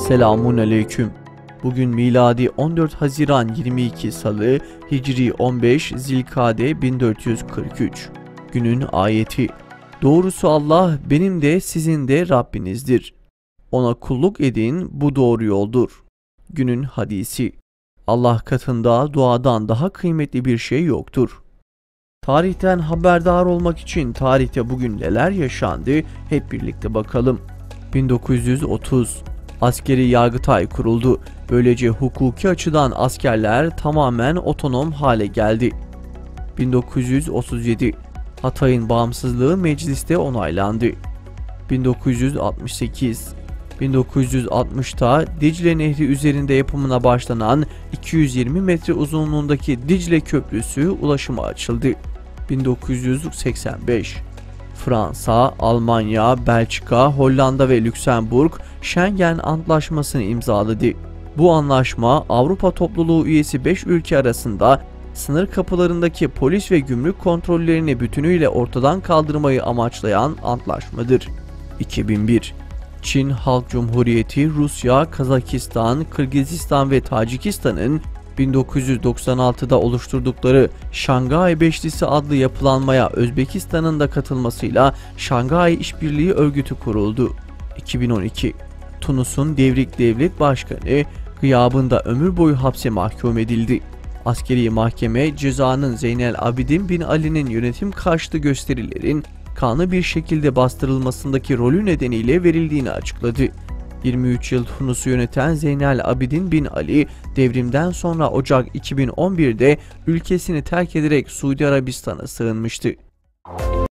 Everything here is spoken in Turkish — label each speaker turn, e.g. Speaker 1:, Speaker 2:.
Speaker 1: Selamun aleyküm. Bugün miladi 14 Haziran 22 Salı, Hicri 15 Zilkade 1443. Günün ayeti: Doğrusu Allah benim de sizin de Rabbinizdir. Ona kulluk edin, bu doğru yoldur. Günün hadisi: Allah katında duadan daha kıymetli bir şey yoktur. Tarihten haberdar olmak için tarihte bugün neler yaşandı hep birlikte bakalım. 1930 Askeri Yargıtay kuruldu. Böylece hukuki açıdan askerler tamamen otonom hale geldi. 1937 Hatay'ın bağımsızlığı mecliste onaylandı. 1968 1960'ta Dicle Nehri üzerinde yapımına başlanan 220 metre uzunluğundaki Dicle Köprüsü ulaşıma açıldı. 1985 Fransa, Almanya, Belçika, Hollanda ve Lüksemburg Schengen Antlaşması'nı imzaladı. Bu anlaşma Avrupa Topluluğu üyesi 5 ülke arasında sınır kapılarındaki polis ve gümrük kontrollerini bütünüyle ortadan kaldırmayı amaçlayan antlaşmadır. 2001 Çin Halk Cumhuriyeti, Rusya, Kazakistan, Kırgızistan ve Tacikistan'ın 1996'da oluşturdukları Şanghay Beşlisi adlı yapılanmaya Özbekistan'ın da katılmasıyla Şanghay İşbirliği Örgütü kuruldu. 2012 Tunus'un Devrik Devlet Başkanı gıyabında ömür boyu hapse mahkum edildi. Askeri mahkeme cezanın Zeynel Abidin bin Ali'nin yönetim karşıtı gösterilerin kanlı bir şekilde bastırılmasındaki rolü nedeniyle verildiğini açıkladı. 23 yıl Tunus'u yöneten Zeynel Abidin bin Ali, devrimden sonra Ocak 2011'de ülkesini terk ederek Suudi Arabistan'a sığınmıştı.